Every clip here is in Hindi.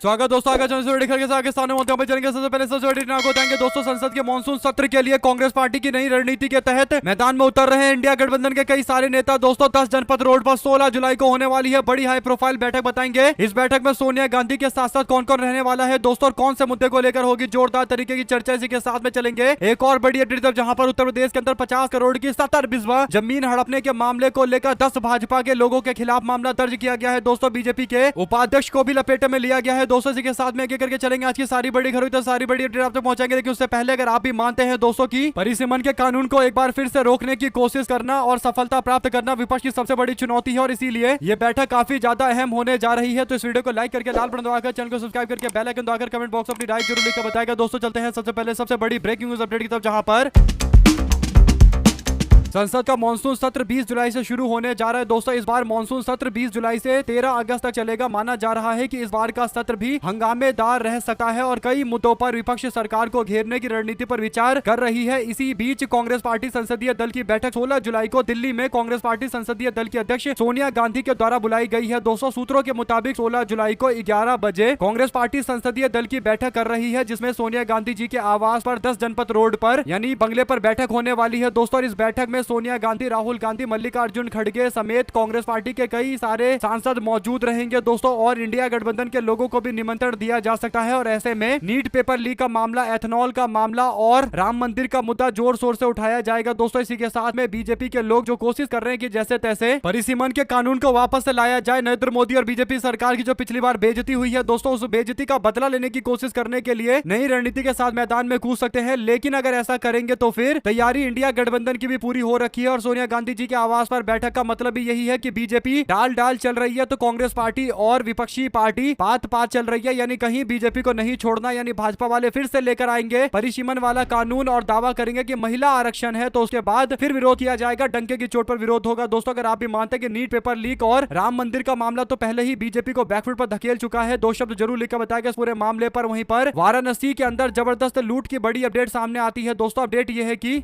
स्वागत दोस्तों, आगे सामने सबसे पहले सबसे बड़ी खबर बताएंगे दोस्तों। संसद के मानसून सत्र के लिए कांग्रेस पार्टी की नई रणनीति के तहत मैदान में उतर रहे हैं इंडिया गठबंधन के कई सारे नेता। दोस्तों 10 जनपद रोड पर 16 जुलाई को होने वाली है बड़ी हाई प्रोफाइल बैठक बताएंगे। इस बैठक में सोनिया गांधी के साथ साथ कौन कौन रहने वाला है दोस्तों और कौन से मुद्दे को लेकर होगी जोरदार तरीके की चर्चा, इसी के साथ में चलेंगे। एक और बड़ी अपडेट जहां पर उत्तर प्रदेश के अंदर 50 करोड़ की 70 बिस्वा जमीन हड़पने के मामले को लेकर 10 भाजपा के लोगों के खिलाफ मामला दर्ज किया गया है। दोस्तों बीजेपी के उपाध्यक्ष को भी लपेटे में लिया गया है। दोस्तों इसी के साथ में करके चलेंगे आज की सारी बड़ी खबरें, तो सारी बड़ी अपडेट आप तक पहुंचाएंगे। लेकिन उससे पहले अगर आप भी मानते हैं दोस्तों की परिसीमन के कानून को एक बार फिर से रोकने की कोशिश करना और सफलता प्राप्त करना विपक्ष की सबसे बड़ी चुनौती है और इसीलिए ये बैठक काफी ज्यादा अहम होने जा रही है। तो इस वीडियो को लाइक करके लाल बटन दबाकर चैनल को सब्सक्राइब करके बेल आइकन दबाकर कमेंट बॉक्स अपनी राय जरूर लिखकर बताएगा। दोस्तों चलते हैं सबसे पहले सबसे बड़ी ब्रेकिंग न्यूज अपडेट की तरफ, जहां पर संसद का मानसून सत्र 20 जुलाई से शुरू होने जा रहा है। दोस्तों इस बार मानसून सत्र 20 जुलाई से 13 अगस्त तक चलेगा। माना जा रहा है कि इस बार का सत्र भी हंगामेदार रह सकता है और कई मुद्दों पर विपक्ष सरकार को घेरने की रणनीति पर विचार कर रही है। इसी बीच कांग्रेस पार्टी संसदीय दल की बैठक 16 जुलाई को दिल्ली में कांग्रेस पार्टी संसदीय दल की अध्यक्ष सोनिया गांधी के द्वारा बुलाई गई है। दोस्तों सूत्रों के मुताबिक 16 जुलाई को 11 बजे कांग्रेस पार्टी संसदीय दल की बैठक कर रही है, जिसमें सोनिया गांधी जी के आवास पर 10 जनपद रोड पर यानी बंगले पर बैठक होने वाली है। दोस्तों इस बैठक में सोनिया गांधी, राहुल गांधी, मल्लिकार्जुन खड़गे समेत कांग्रेस पार्टी के कई सारे सांसद मौजूद रहेंगे दोस्तों, और इंडिया गठबंधन के लोगों को भी निमंत्रण दिया जा सकता है। और ऐसे में नीट पेपर लीक का मामला, एथेनॉल का मामला और राम मंदिर का मुद्दा जोर शोर से उठाया जाएगा। दोस्तों इसी के साथ में बीजेपी के लोग जो कोशिश कर रहे हैं कि जैसे तैसे परिसीमन के कानून को वापस से लाया जाए। नरेंद्र मोदी और बीजेपी सरकार की जो पिछली बार बेइज्जती हुई है दोस्तों, उस बेइज्जती का बदला लेने की कोशिश करने के लिए नई रणनीति के साथ मैदान में कूद सकते हैं। लेकिन अगर ऐसा करेंगे तो फिर तैयारी इंडिया गठबंधन की भी पूरी हो रखी है और सोनिया गांधी जी के आवास पर बैठक का मतलब भी यही है कि बीजेपी डाल डाल चल रही है तो कांग्रेस पार्टी और विपक्षी पार्टी पात पात चल रही है, यानी कहीं बीजेपी को नहीं छोड़ना। यानी भाजपा वाले फिर से लेकर आएंगे परिसीमन वाला कानून और दावा करेंगे कि महिला आरक्षण है, तो उसके बाद फिर विरोध किया जाएगा, डंके की चोट पर विरोध होगा। दोस्तों अगर आप भी मानते हैं कि नीट पेपर लीक और राम मंदिर का मामला तो पहले ही बीजेपी को बैकफुट पर धकेल चुका है, दो शब्द जरूर लिखकर बताएगा इस पूरे मामले पर। वहीं पर वाराणसी के अंदर जबरदस्त लूट की बड़ी अपडेट सामने आती है। दोस्तों अपडेट यह है कि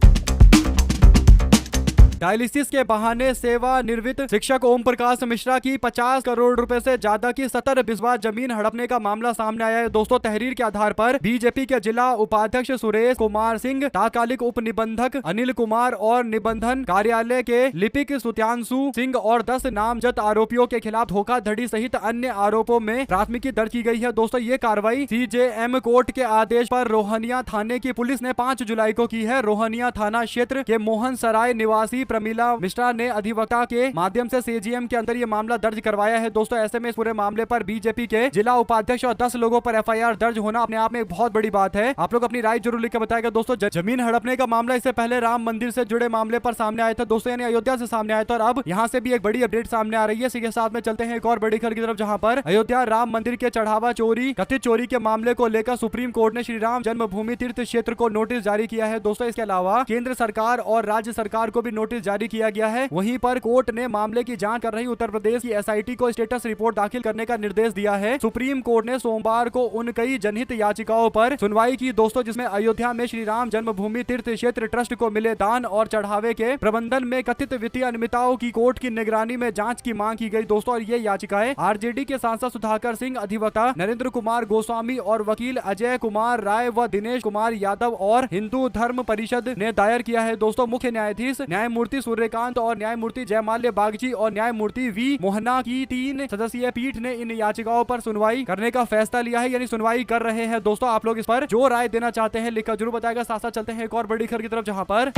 डायलिसिस के बहाने सेवानिवृत्त शिक्षक ओम प्रकाश मिश्रा की 50 करोड़ रुपए से ज्यादा की 70 बिस्वा जमीन हड़पने का मामला सामने आया है। दोस्तों तहरीर के आधार पर बीजेपी के जिला उपाध्यक्ष सुरेश कुमार सिंह, तात्कालिक उप निबंधक अनिल कुमार और निबंधन कार्यालय के लिपिक सुत्यांशु सिंह और 10 नामजद आरोपियों के खिलाफ धोखाधड़ी सहित अन्य आरोपों में प्राथमिकी दर्ज की गई है। दोस्तों ये कार्रवाई सीजेएम कोर्ट के आदेश पर रोहनिया थाने की पुलिस ने 5 जुलाई को की है। रोहनिया थाना क्षेत्र के मोहन सराय निवासी प्रमीला मिश्रा ने अधिवक्ता के माध्यम से सीजीएम के अंदर ये मामला दर्ज करवाया है। दोस्तों ऐसे में इस पूरे मामले पर बीजेपी के जिला उपाध्यक्ष और 10 लोगों पर एफआईआर दर्ज होना अपने आप में एक बहुत बड़ी बात है। आप लोग अपनी राय जरूर लिख के बताएगा। दोस्तों जमीन हड़पने का मामला इससे पहले राम मंदिर से जुड़े मामले पर सामने आया था दोस्तों, यानी अयोध्या से सामने आया था, और अब यहाँ से भी एक बड़ी अपडेट सामने आ रही है। इसी के साथ में चलते हैं एक और बड़ी खबर की तरफ, जहाँ पर अयोध्या राम मंदिर के चढ़ावा चोरी, कथित चोरी के मामले को लेकर सुप्रीम कोर्ट ने श्री राम जन्मभूमि तीर्थ क्षेत्र को नोटिस जारी किया है। दोस्तों इसके अलावा केंद्र सरकार और राज्य सरकार को भी नोटिस जारी किया गया है। वहीं पर कोर्ट ने मामले की जांच कर रही उत्तर प्रदेश की एसआईटी को स्टेटस रिपोर्ट दाखिल करने का निर्देश दिया है। सुप्रीम कोर्ट ने सोमवार को उन कई जनहित याचिकाओं पर सुनवाई की दोस्तों, जिसमें अयोध्या में श्री राम जन्मभूमि तीर्थ क्षेत्र ट्रस्ट को मिले दान और चढ़ावे के प्रबंधन में कथित वित्तीय अनियमितताओं की कोर्ट की निगरानी में जांच की मांग की गई। दोस्तों और ये याचिकाएं आरजेडी के सांसद सुधाकर सिंह, अधिवक्ता नरेंद्र कुमार गोस्वामी और वकील अजय कुमार राय व दिनेश कुमार यादव और हिंदू धर्म परिषद ने दायर किया है। दोस्तों मुख्य न्यायाधीश न्यायमूर्ति सूर्यकांत और न्यायमूर्ति जयमाल्य बागची और न्यायमूर्ति वी मोहना की 3 सदस्यीय पीठ ने इन याचिकाओं पर सुनवाई करने का फैसला लिया है, यानी सुनवाई कर रहे हैं। दोस्तों आप लोग इस पर जो राय देना चाहते हैं लिखकर जरूर बताएगा। साथ साथ चलते हैं एक और बड़ी खबर की तरफ, जहां पर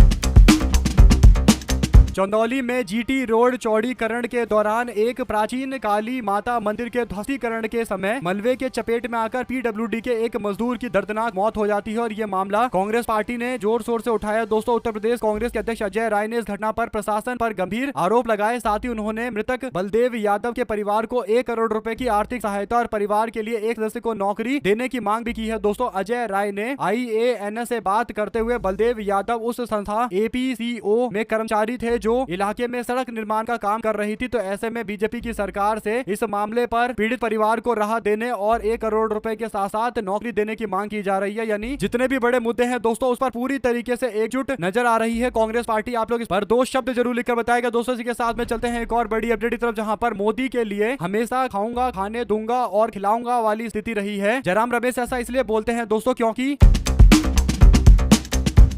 चंदौली में जीटी रोड चौड़ीकरण के दौरान एक प्राचीन काली माता मंदिर के ध्वस्तीकरण के समय मलबे के चपेट में आकर पीडब्ल्यूडी के एक मजदूर की दर्दनाक मौत हो जाती है और ये मामला कांग्रेस पार्टी ने जोर शोर से उठाया। दोस्तों उत्तर प्रदेश कांग्रेस के अध्यक्ष अजय राय ने इस घटना पर प्रशासन पर गंभीर आरोप लगाए। साथ ही उन्होंने मृतक बलदेव यादव के परिवार को 1 करोड़ रुपए की आर्थिक सहायता और परिवार के लिए एक सदस्य को नौकरी देने की मांग भी की है। दोस्तों अजय राय ने IANS से बात करते हुए बलदेव यादव उस संस्था APCO में कर्मचारी थे जो इलाके में सड़क निर्माण का काम कर रही थी। तो ऐसे में बीजेपी की सरकार से इस मामले पर पीड़ित परिवार को राहत देने और 1 करोड़ रुपए के साथ साथ नौकरी देने की मांग की जा रही है। यानी जितने भी बड़े मुद्दे हैं दोस्तों, उस पर पूरी तरीके से एकजुट नजर आ रही है कांग्रेस पार्टी। आप लोग इस पर 2 शब्द जरूर लिखकर बताएगा दोस्तों। इसी के साथ में चलते हैं एक और बड़ी अपडेट की तरफ, जहां पर मोदी के लिए हमेशा खाऊंगा, खाने दूंगा और खिलाऊंगा वाली स्थिति रही है। जयराम रमेश ऐसा इसलिए बोलते हैं दोस्तों क्योंकि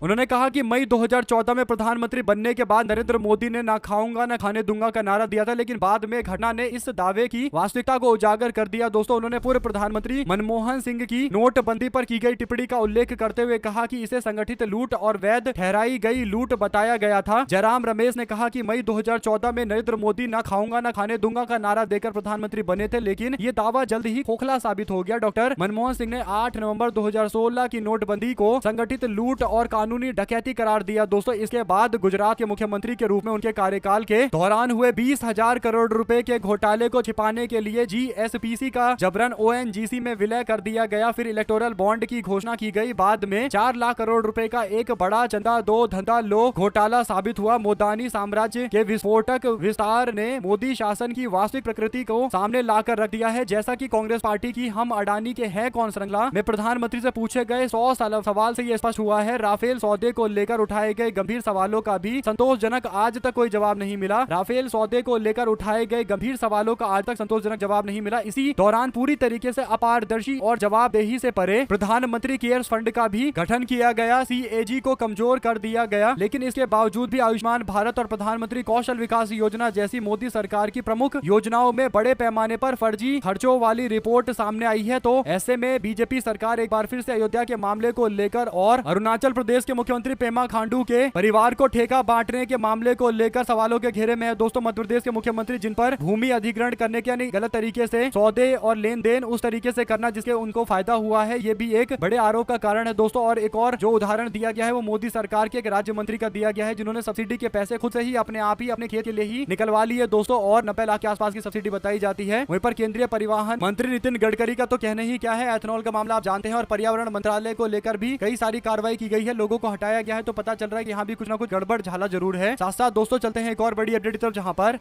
उन्होंने कहा कि मई 2014 में प्रधानमंत्री बनने के बाद नरेंद्र मोदी ने ना खाऊंगा ना खाने दूंगा का नारा दिया था, लेकिन बाद में घटना ने इस दावे की वास्तविकता को उजागर कर दिया। दोस्तों उन्होंने पूर्व प्रधानमंत्री मनमोहन सिंह की नोटबंदी पर की गई टिप्पणी का उल्लेख करते हुए कहा कि इसे संगठित लूट और वैध ठहराई गई लूट बताया गया था। जयराम रमेश ने कहा कि मई 2014 में नरेंद्र मोदी ना खाऊंगा ना खाने दूंगा का नारा देकर प्रधानमंत्री बने थे, लेकिन ये दावा जल्द ही खोखला साबित हो गया। डॉक्टर मनमोहन सिंह ने 8 नवंबर 2016 की नोटबंदी को संगठित लूट और कानूनी डकैती करार दिया। दोस्तों इसके बाद गुजरात के मुख्यमंत्री के रूप में उनके कार्यकाल के दौरान हुए 20,000 करोड़ रुपए के घोटाले को छिपाने के लिए जीएसपीसी का जबरन ओएनजीसी में विलय कर दिया गया। फिर इलेक्टोरल बॉन्ड की घोषणा की गई। बाद में 4 लाख करोड़ रुपए का एक बड़ा चंदा दो धंधा लो घोटाला साबित हुआ। मोदानी साम्राज्य के विस्फोटक विस्तार ने मोदी शासन की वास्तविक प्रकृति को सामने लाकर रख दिया है। जैसा कि कांग्रेस पार्टी की हम अडानी के हैं कौन श्रृंखला में प्रधानमंत्री से पूछे गए 100 सवाल से यह स्पष्ट हुआ है। राफेल सौदे को लेकर उठाए गए गंभीर सवालों का भी संतोषजनक आज तक कोई जवाब नहीं मिला। राफेल सौदे को लेकर उठाए गए गंभीर सवालों का आज तक संतोषजनक जवाब नहीं मिला। इसी दौरान पूरी तरीके से अपारदर्शी और जवाबदेही से परे प्रधानमंत्री केयर्स फंड का भी गठन किया गया। सीएजी को कमजोर कर दिया गया, लेकिन इसके बावजूद भी आयुष्मान भारत और प्रधानमंत्री कौशल विकास योजना जैसी मोदी सरकार की प्रमुख योजनाओं में बड़े पैमाने पर फर्जी खर्चों वाली रिपोर्ट सामने आई है। तो ऐसे में बीजेपी सरकार एक बार फिर से अयोध्या के मामले को लेकर और अरुणाचल प्रदेश के मुख्यमंत्री पेमा खांडू के परिवार को ठेका बांटने के मामले को लेकर सवालों के घेरे में है। दोस्तों मध्य प्रदेश के मुख्यमंत्री जिन पर भूमि अधिग्रहण करने के यानी गलत तरीके से सौदे और लेन देन उस तरीके से करना जिसके उनको फायदा हुआ है, ये भी एक बड़े आरोप का कारण है दोस्तों। और एक और जो उदाहरण दिया गया है वो मोदी सरकार के एक राज्य मंत्री का दिया गया है, जिन्होंने सब्सिडी के पैसे खुद से ही अपने आप ही अपने खेत के लिए ही निकलवा लिए दोस्तों, और 90 लाख के आसपास की सब्सिडी बताई जाती है। वहीं पर केंद्रीय परिवहन मंत्री नितिन गडकरी का तो कहना ही क्या है। एथेनॉल का मामला आप जानते हैं, और पर्यावरण मंत्रालय को लेकर भी कई सारी कार्रवाई की गई है, लोगों को हटाया गया है। तो पता चल रहा है कि यहाँ भी कुछ ना कुछ गड़बड़ झाला जरूर है। साथ साथ दोस्तों चलते हैं एक और बड़ी अपडेट की तरफ, जहां पर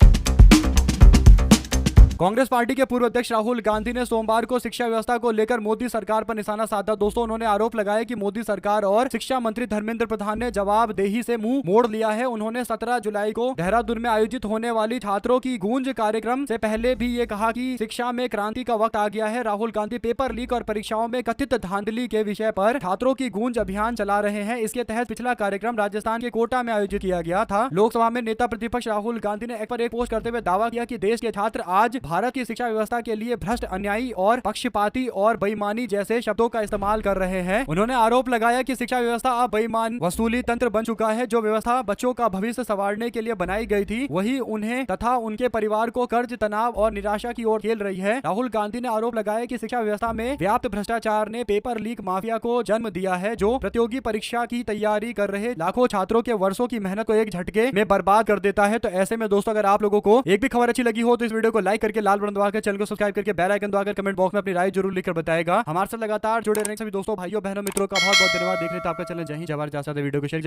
कांग्रेस पार्टी के पूर्व अध्यक्ष राहुल गांधी ने सोमवार को शिक्षा व्यवस्था को लेकर मोदी सरकार पर निशाना साधा। दोस्तों उन्होंने आरोप लगाया कि मोदी सरकार और शिक्षा मंत्री धर्मेंद्र प्रधान ने जवाबदेही से मुंह मोड़ लिया है। उन्होंने 17 जुलाई को देहरादून में आयोजित होने वाली छात्रों की गूंज कार्यक्रम से पहले भी ये कहा कि शिक्षा में क्रांति का वक्त आ गया है। राहुल गांधी पेपर लीक और परीक्षाओं में कथित धांधली के विषय पर छात्रों की गूंज अभियान चला रहे हैं। इसके तहत पिछला कार्यक्रम राजस्थान के कोटा में आयोजित किया गया था। लोकसभा में नेता प्रतिपक्ष राहुल गांधी ने एक पोस्ट करते हुए दावा किया कि देश के छात्र आज भारत की शिक्षा व्यवस्था के लिए भ्रष्ट, अन्यायी और पक्षपाती और बेईमानी जैसे शब्दों का इस्तेमाल कर रहे हैं। उन्होंने आरोप लगाया कि शिक्षा व्यवस्था अब बेईमान वसूली तंत्र बन चुका है। जो व्यवस्था बच्चों का भविष्य संवारने के लिए बनाई गई थी, वही उन्हें तथा उनके परिवार को कर्ज, तनाव और निराशा की ओर खेल रही है। राहुल गांधी ने आरोप लगाया कि शिक्षा व्यवस्था में व्याप्त भ्रष्टाचार ने पेपर लीक माफिया को जन्म दिया है, जो प्रतियोगी परीक्षा की तैयारी कर रहे लाखों छात्रों के वर्षों की मेहनत को एक झटके में बर्बाद कर देता है। तो ऐसे में दोस्तों अगर आप लोगों को एक भी खबर अच्छी लगी हो तो इस वीडियो को लाइक करके लाल बटन दबाकर चैनल को सब्सक्राइब करके बेल आइकन दबाकर कमेंट बॉक्स में अपनी राय जरूर लिखकर बताएगा। हमारे साथ लगातार जुड़े रहने सभी दोस्तों, भाइयों, बहनों, मित्रों का बहुत बहुत धन्यवाद। देख रहे थे आपका चैनल जय हिंद, जय भारत। वीडियो को शेयर